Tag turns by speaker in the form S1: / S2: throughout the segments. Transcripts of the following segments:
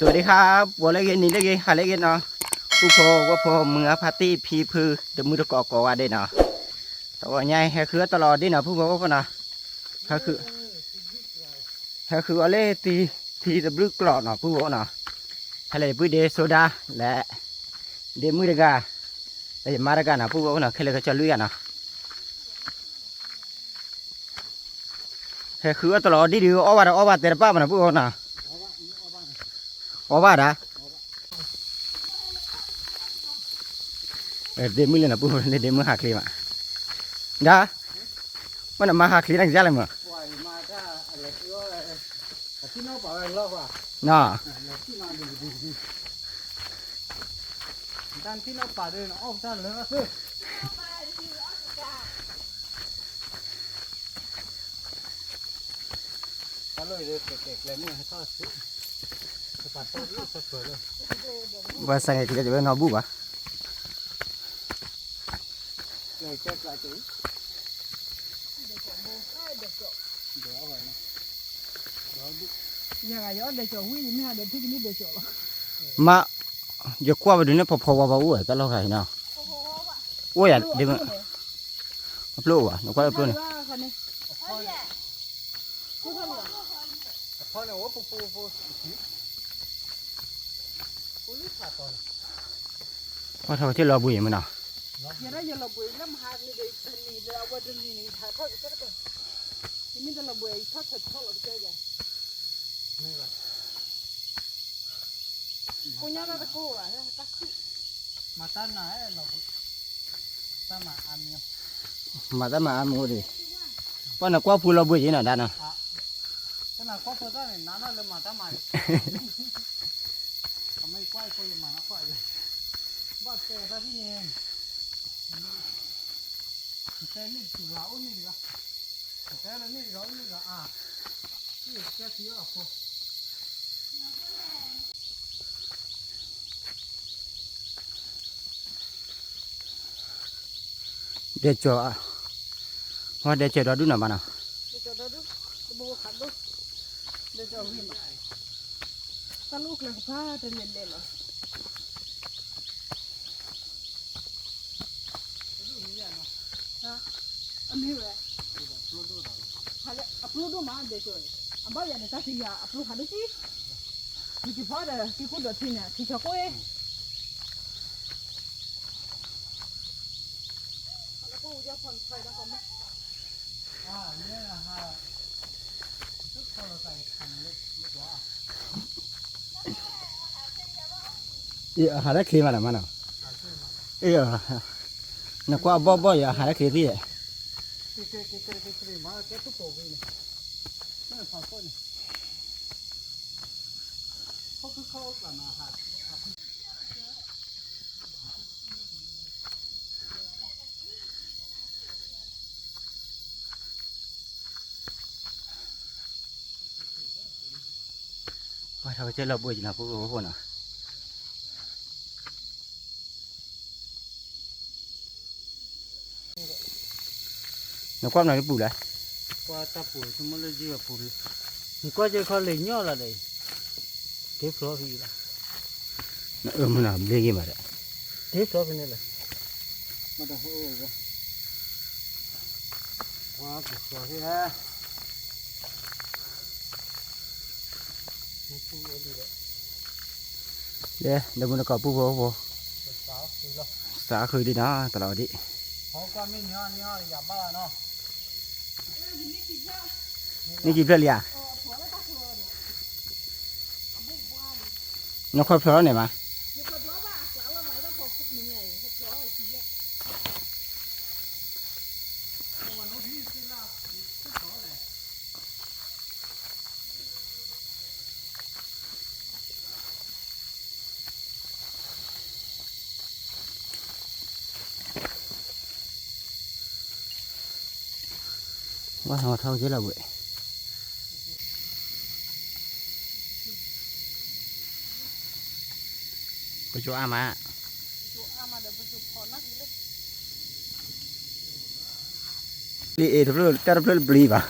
S1: วัสดีครับวัวเล็กนี่เล็กหาเล็กเนาะผู้พอว่าพอเมือพาร์ตี้พีพือเดมือตะกอกว่าได้เนาะแต่ว่าใหญ่แค่คือตลอดได้เนาะผู้พอก็เนาะแค่คืออะไรทีตะบลึกกรอดเนาะผู้พอเนาะอะไรปุ้ยเดโซดาและเดมือเดกาแต่มาเดกาเนาะผู้พอเนาะแค่เลยก็จะลุยกันเนาะแค่คือตลอดดีๆอ้อว่าแต่ละป้ามันผู้พอเนาะอ้อว่าด่าเดมือเลยนะผู้พอเดมือหักเลยมาด่ามันมาหักเลยนั่งเจ้าเลยมั้งน่ะ
S2: ด้านที่เราป่าเดินออกด้านเลยก็คือถ้าเลยเด็กๆเลยเนี่ยให้ทอดสิป่าต้นนี้สวยเลย
S1: ว่าสั่งให้ที่จะเป็นนอบูบะ
S2: เลยแจ๊กละจีเดี๋ยวเอาไว้นะยังไงย้อนเดี๋ยวจะวิ่งนี่ฮะเดี๋ยวที่นี่เดี๋ยวจะ
S1: มาเดี๋ยวกว่าไปดูเนี่ยพอว่าอู้ตลอดไงเนาะโอ้ยเดี๋ยวมันปลูกอ่ะนึกว่าปลูกเนี่ย
S2: พอเนี่ยว่าปู
S1: พอเท่าที่เราบุยมันเนาะ
S2: ยังได้ยังเราบุยแล้วมาหานี่เดี๋ยวนี่เดี๋ยวเอาไว้ตรงนี้นี่ถ่ายทอดก็ได้ยังไม่ได้เราบุยทอดเราไปเจอกันไม่ละกูยังไม่ตะกูอ่ะตะกูมาตั้งไหนเราตั้งมาอันเนี้ย
S1: มาแต่มาหมูดิเพราะนักว่าพูดเราบุยเนาะด้านเนาะ
S2: ขนาดก็พูดได้น้ำเลยมาตั้งมาทำไมกล้วยคุยมาแล้วกล้วยบ้าแต่ตาที่เนี่ยแต่นี่สุราอุ้นนี่ก็แต่แล้วนี่เรานี่ก็นี่แค่ที่อ่ะพอ
S1: เดี๋ยวจ่อว่าเดี๋ยวจ่อเราดูหน่อยมาเนาะ
S2: เดี๋ยวจะดูบัวขัดดูเดี๋ยวจะวิ่งตะลุกเลยผ้าจะเล่นเหรออันนี้เลยฮะอัพโหลดมาเดี๋ยวช่วยอันบ้านเนี่ยถ้าที่อัพโหลดหาดูสิมีกี่ฟ้าเด้อกี่คนเดือดที่เนี่ยที่ชอบกูแล้วกูจะผ่อนคลายแล้วเขาไหมเนี่ยนะฮะทุกคนใส่ขันเล็กๆว่า
S1: หาได้คลีมาหน่อยมาเนาะนักว่าบ่อย่าหาได้คลีที่
S2: มาแค่ทุกโป่งเลยไม่พอคนเขาคือเขากันนะฮะ
S1: ว่าเท่าที่เราบุยนะพวกคนเนาะนักว่าหน่อยปูเลย
S2: ว่าตาปูสมมติจีบปูนี่ก็จะเขาเลยย่อละเลยเทปล้อพี่ละ
S1: มันน่ะเลี้ยงมาเลย
S2: เทปล้อพี่นี่แหละมาดูโอ้ยว้าวสวยที่ฮะ
S1: เดี๋ยวมันก็ปูสาคือดีนะตลอดดิ
S2: เขาก็ไม่ย่ออย่าบ้าเนาะ
S1: นี่กี่เพื่อนเลี้ยนักข่าวพลอเนี่ยมาว่าเท่าที่เราเว้ยไปจูอามา
S2: เดี๋ยวไปจุดพอนักเลย
S1: ลีทุบจะรับปลีป่ะ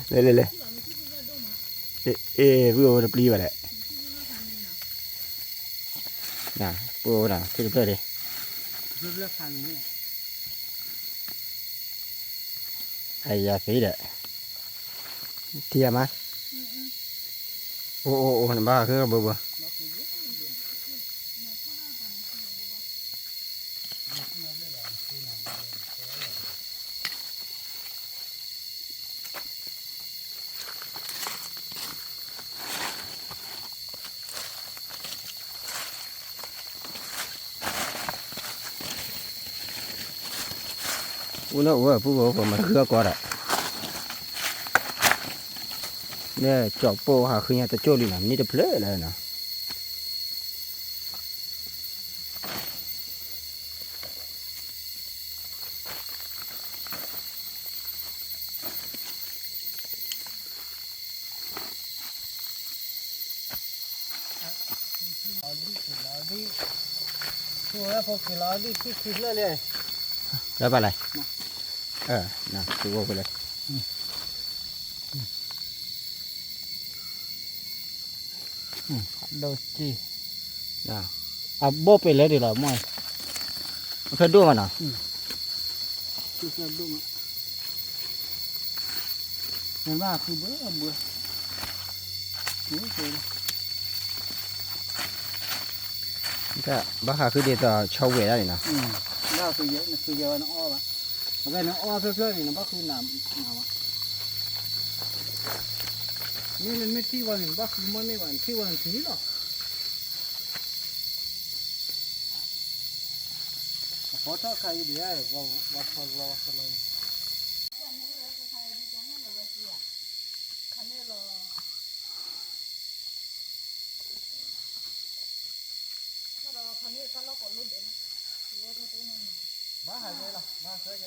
S1: เลยเพื่อรับปลีป่ะเลย น่ะปูน่ะที่เพื่อดิ
S3: เลือกทางนี้
S1: ไอ้ยาสีเด้อเทียมาโอ้โอ้โอ้มันบ้าคือบ่บ่ปูน่ะว่าปูบ่มันคือก่อนอ่ะเนี่ยจอบโปหาคือเนี่ยตะโจลิน่ะนี่ตะเพลอแล้วนะ
S3: ตัวแล้วพอกินแล้วดิคิดเลยเลย
S1: แล้วไปอะไรน่ะปูไปเลย
S3: đầu chi
S1: น่ะ
S3: à bốไปเลยดีหรอมอย
S1: มันเคยดูมันน่ะ
S3: คือจะดูเห็นว่าคือเบื่อนี่คือ
S1: ก็บ้าหาคือเดี๋ยวจะชาวเวได้นี่นะ
S3: ว่าคือเยอะคือเยอะน้องอ้อวะแล้วก็น้องอ้อเพื่อนๆนี่นะว่าคือหนามวะนี่มันไม่ที่วันหนึ่งว่าคือมันไม่วันที่วันที่หรอขอโทษใครดีไอ้ว่าพอเราเลย บ้าหายเลยล่ะบ้าเสียใจ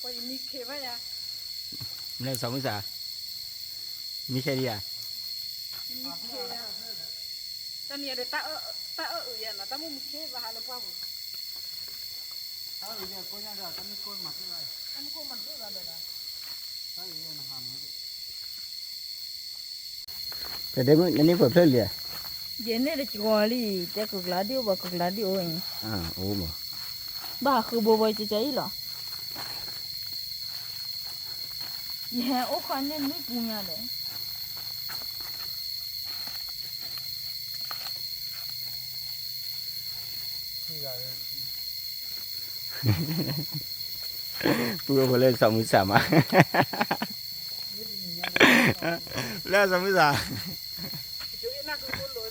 S2: โอ้ยมีเคไหมอ่ะ
S1: เล่นสองมือสามีแค่นี้อ่ะ
S2: มีเคอ่ะตอนนี้เดี๋ยวตาอย่างนะตามุ่งมีเคบ้าหาเลยป่าว
S3: ถ้าอย่างเงี้ยก็ยังจะทำให้คนหมักได้
S2: ตามุ่งมันรู้อะไรเด้อ
S3: ถ้าอย่างเงี้ยนะฮะ
S1: แต่เดี๋ยวนี้เปิดเพลงเลย
S2: เย็นเนี่ยจะกวนลีแต่ก็กลาดิโอบ้าก็กลาดิโอเอง
S1: โอ้โห
S2: บ้าคือบัวจะใจหรอยังโอ้คันเนี่ยไม่ปุญญาเลย
S1: ปูก็เล่นสองมือสามาเล่นสองมือสา
S2: จุยนักคือคนรวย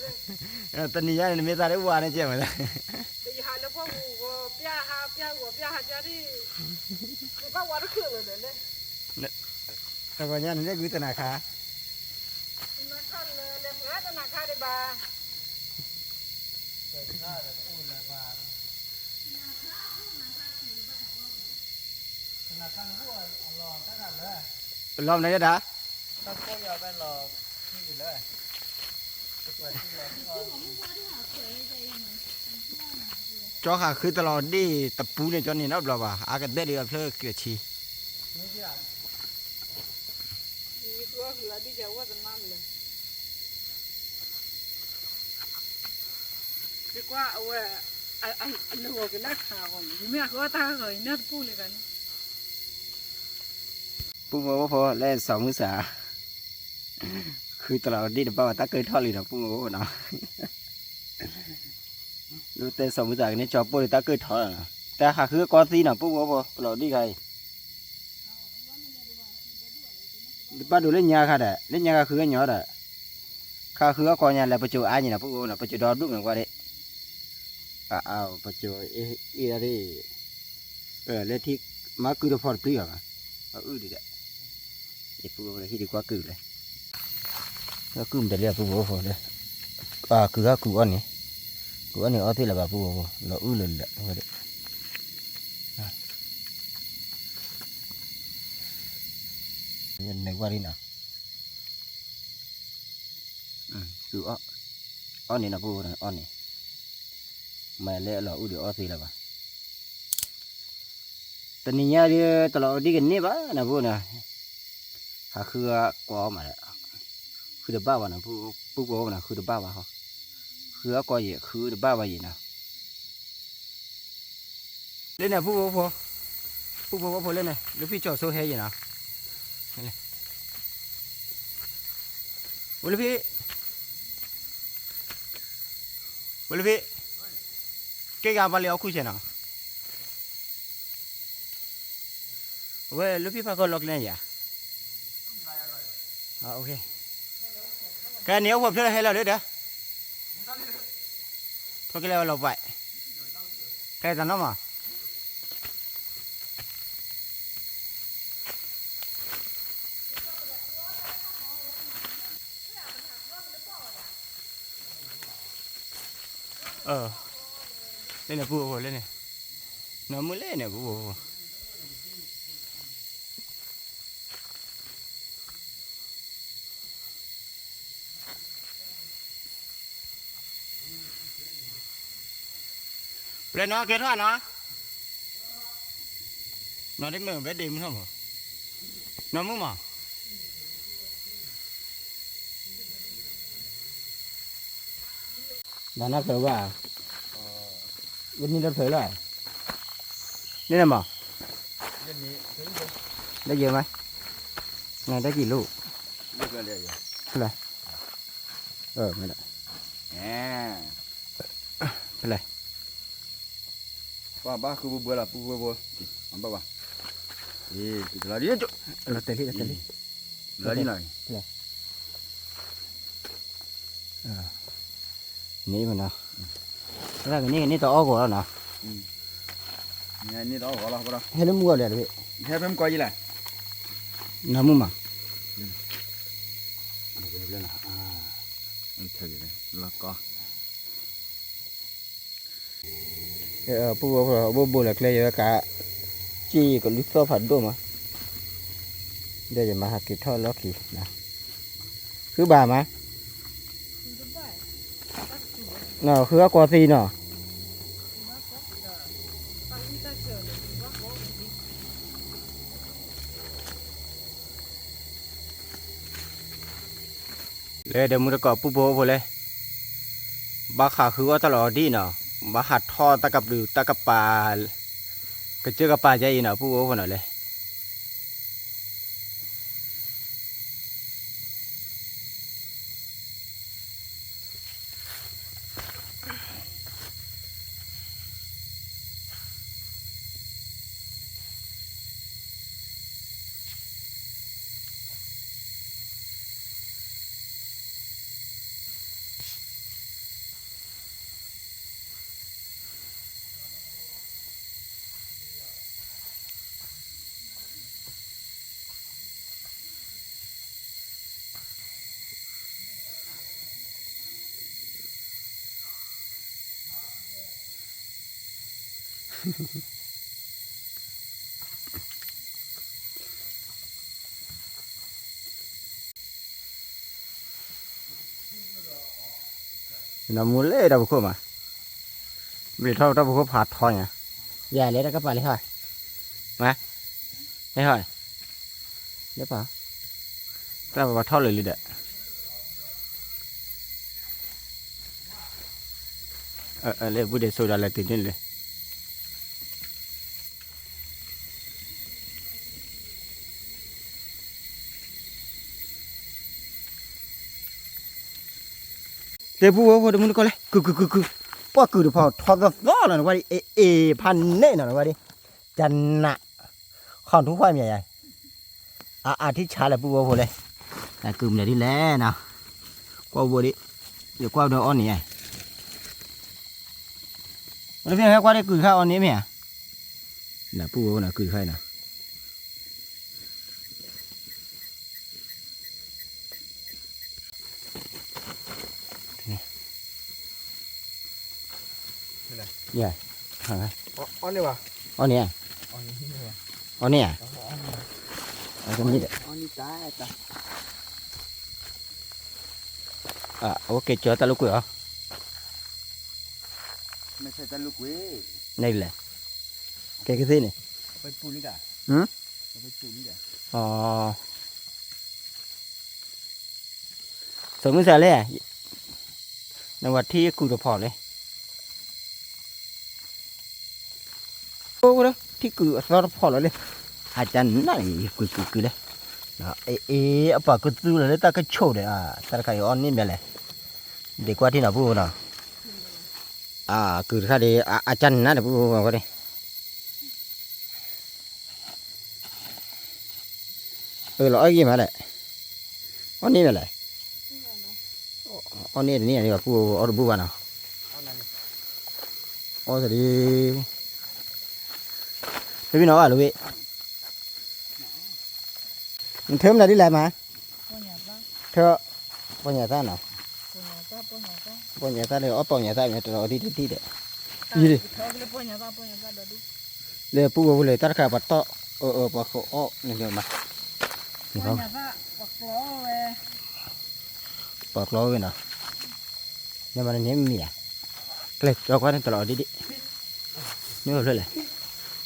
S1: ตอนนี้ยังไม่ตายได้วันนี้เจ้ามัน
S2: เดี๋ยวหาแล้วพ่อกูก็เปียหาจ้าที่คือป้าวันคือเลยเนี่ย
S1: แต่วันนี้นี่คือธนาคาร
S2: นักขันเลยเพื่อนนักขันได้บ้า
S1: รอบไหนจะด่า
S3: ต้องก็อย่าไปหลอกที่อยู่เลย
S1: จอขาคือตลอดดิตะปูเนี่ยจอนี่นับเราป่ะอากาศเด็ดเดือดเพลเกิดชี
S3: ไม่ใช่
S2: นี่ตัวคือละที่จะว่าจะนั่นเลยดีกว่าเอาไว้อันนี้ว่าก็นักข่าวอยู่ไม่ก็ตาเหยนักพูดเลยกัน
S1: ปูบอกว่าพอเล่นสองมือสาคือตลอดดิเดี๋ยวป้าตาเกิดทอดเลยนะปูบอกว่าเนาะรู้แต่สองมือสาเนี่ยจอบปูเลยตาเกิดทอดนะแต่ขาคือก้อนซีนะปูบอกว่าตลอดดิใครป้าดูเล่นยาค่ะเด้เล่นยาคือหยอดเด้ข้าคือก้อนยาแล้วไปจูอันนี่นะปูบอกนะไปจูดอดลูกเหมือนกันเด้ไปจูอะไรเล่นที่มาคือเราพอดปรี้ยวอ่ะดีเด้ไอ้ปูบอกเลยที่ดีกว่าคือเลยแล้วคือมันจะเรียกปูบอกพอเลยคืออันนี้เอาที่ละแบบปูบอกเราเลยแหละว่าเด้ยังในว่านี่นะคืออันนี้นะปูนะอันนี้ mà lẽ là u được gì là bà tận nhà đi tao là đi gần nè bà nè vô nè hà khưa có mà khưa được ba bà nè bu có nè khưa được ba bà hả khưa có gì khưa được ba bà gì nè lên nè bu lên này lúc phi cho số hay gì nào lúc phi cái gà bà liệu khui nào vậy lúc phi phải có lọc lên à ok cái nếu hộp thế hay là đấy đó thôi cái nào lọc vậy cái gì nó mà lên này bùa lên này nó mới lên này bùa lên nó kết hoa nó đến mở bé đêm không hả nó muốn mà là nó thở vào bênนี้เราthở lạiนี่là màได้เยอะไหมไงได้กี่ลูกอะไรไม่ได้เป็นไร
S4: ว่าบ้าคือบัวละบัวอันบ้าติดลาดิจุ
S1: เราเตะที่
S4: ลาดิหน่อย
S1: นี่มันเนาะแล้วก็นี่ตัวอ้อกแล้วเนาะ
S4: เนี่ยนี่เราขอละบ่ละ
S1: ให้น้ำมัวเลยพี่
S4: แค่เพิ่มก้อยยี่แหละ
S1: น้ำมัวมา
S4: อันเท่าเลยแล้วก็
S1: ปูเลยเลยก็จีก็ลิซ่าผัดด้วยมั้ยเดี๋ยวจะมาหากินทอดล็อกกี่นะคือบ่ามั้ยเนาะคือกว่าซีเนาะเลยเดี๋ยวมึงจะกอบปูโบพอเลยบาขาคือว่าตลอดดีเนาะบาหัดทอตะกับหรือตะกับปลาก็เจอกับปลาใจเนาะปูโบคนน่ะเลยน้ำมูลเลยดับบุกมาบริเท่าดับบุกผัดทอยอ่ะใหญ่เลยแล้วก็ไปเลยค่ะมาไม่ค่ะเดี๋ยวป่ะถ้าแบบทอดเลยเลยเด้อเลยบุเดโซดาเลยตื่นเต้นเลยเดี๋ยวพูดมึงก็เลยคือป้าคือพอทอดก็หน่อยว่าดิพันเน่หน่อยว่าดิจันน่ะข้าวทุ่งควายใหญ่อาทิตย์ชาเลยพูดเลยแต่กึ่มเดี๋ยวนี้แหละนะกว่าบัวดิเดี๋ยวกว่าเดี๋ยวอ่อนนี่ไงวันนี้ให้กว่าได้กึ่งข้าวอ่อนนี้ไหมน่ะพูดน่ะกึ่งข้าวน่ะใหญ่ห่างไง
S4: อันนี้วะ
S1: อ๋อเนี่ย
S4: อันนี้วะ
S1: อ๋อเนี่ยเอาตรงนี้เด้
S4: อันนี้ตาย
S1: โอเคเจอตะลุกเหรอ
S4: ไม่ใช่แต่ลูกเว้ย
S1: นี่แหละแกก็สินี่
S4: ไปปูนี่ด่ะ
S1: หืม
S4: ไปปูนี่ด่ะ
S1: อ๋อสมมติว่าเลยในวัดที่กูจะพอเลยโอ้โหที่กูสอดพอเลยอาจารย์นั่นกูเลยapa aku tu lah tak kecoh deh tar kai on ni bele de kwa ti na bu na ku kha de acan na de bu ko de lo ai ma le on ni bele on ni ni ku or bu ba na o de đi nó à lo we thơm là đi lại mà thưa bao nhiêu ta nào bao nhiêu ta đây ở bao nhiêu ta này rồi đi đấy gì đi để pu vào lấy tất cả bắt to bắt khổ này rồi mà không bắt lố cái nào nhưng mà nó nhém mì à cái cho qua đây rồi đi nhớ rồi này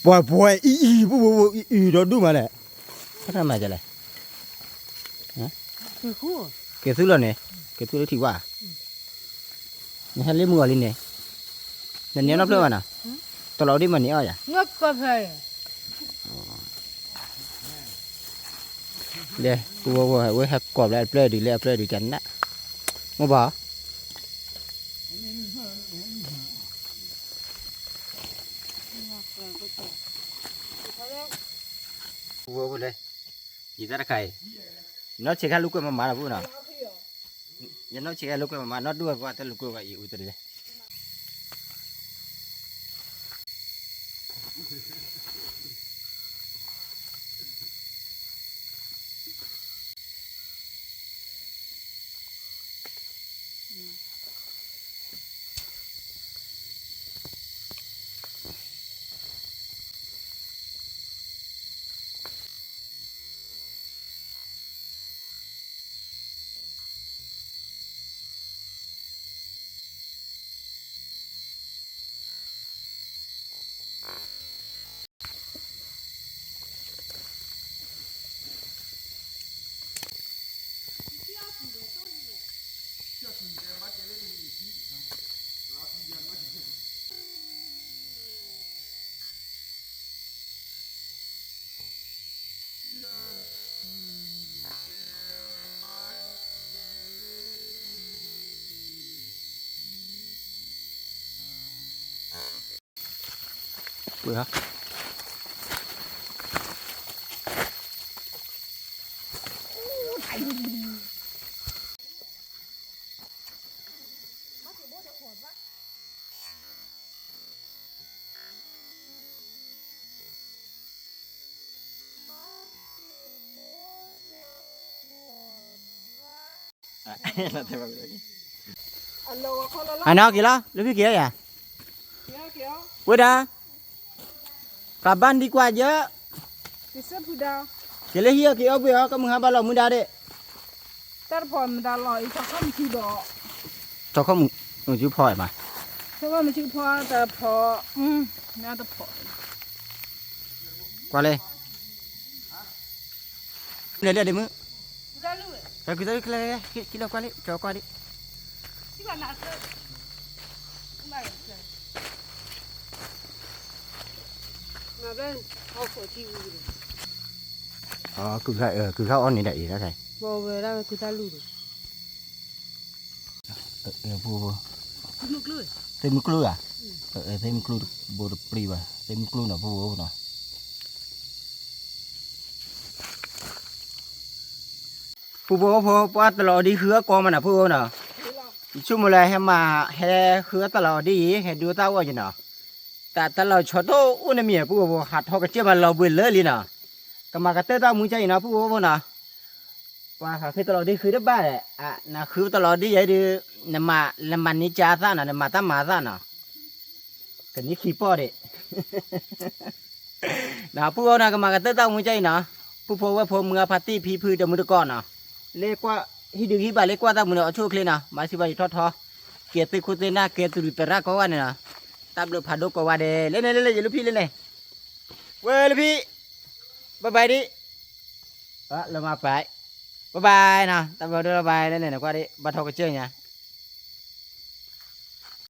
S1: bòi pu đó đúng mà này cái nào mà vậy này cái thứ này cái thứ đó thì quả nhà lấy mua lên này nhà nhớ nó đâu mà tao lấy đi mà nhớ à
S2: ngất có phải
S1: đây cô với hạt quả lại play đi chắn đó mua bỏ cô đây gì ta khai nó chỉ khai lúc cái mà là vụ nào nhưng nó chỉ khai lúc cái mà nó đua qua tới lúc cái gì ui tới đây bữa hả nó kìa lo lấy cái kia à quên đã kapan di kuat je
S2: Kisah budak
S1: kele hia ki obe ka mengapa lo muda de
S2: terpon daloi cakap mesti dok
S1: cho không chịu phổi mà
S2: cakap mesti po terpo nak terpo
S1: qua đây đây đi mứ
S2: dah lu
S1: rồi kita kele kita qua đi cho qua đi
S2: tiba nak ke mai ngaben aku cium
S1: cứ khai on này đậy ra thầy
S2: bawa berang kita lu
S1: bu
S2: Mực lưỡi.
S1: thêm mực lưỡi à thêm mực lưỡi bồ được prì vào thêm mực lưỡi là bu nào buตลอดดีคือก็มันน่ะพูน่ะชุ่มเลยให้มาให้คือตลอดดีให้ดูตาว่าจังเนาะแต่ตลอดชดโตอุ้นเมียพูหัดทอกระเจี๊ยบเราเบื่อเลยน่ะก็มากระเตต้ามือใจนะพูน่ะว่าคือตลอดดีคือได้บ้าแหละน่ะคือตลอดดีใหญ่ดีน่ะมาละมันนี่จ้าซ่าน่ะน่ะมาตามาซ่าน่ะกันนี้ขี้ป้อเด้น่ะพูน่ะก็มากระเตต้ามือใจนะพูว่าพอมือพาตี้พีพื้นเดมือตะก้อนน่ะเล็กกว่าฮิดึงฮิบาเล็กกว่าตามือเอาชั่วเคลียนะมาสิบาททอดเกียรติคุณเตน่าเกียรติดุตระก็ว่าเนี่ยนะ ตับลูกพาดุกก็ว่าเด้เล่นๆอย่าลูกพี่เล่นเลยเว้ยลูกพี่บ๊ายบายดิเรามาไปบ๊ายบายนะตับเราเดินบ๊ายบายเล่นๆนะกว่าดิบัดทอกระเจื้อเนี่ย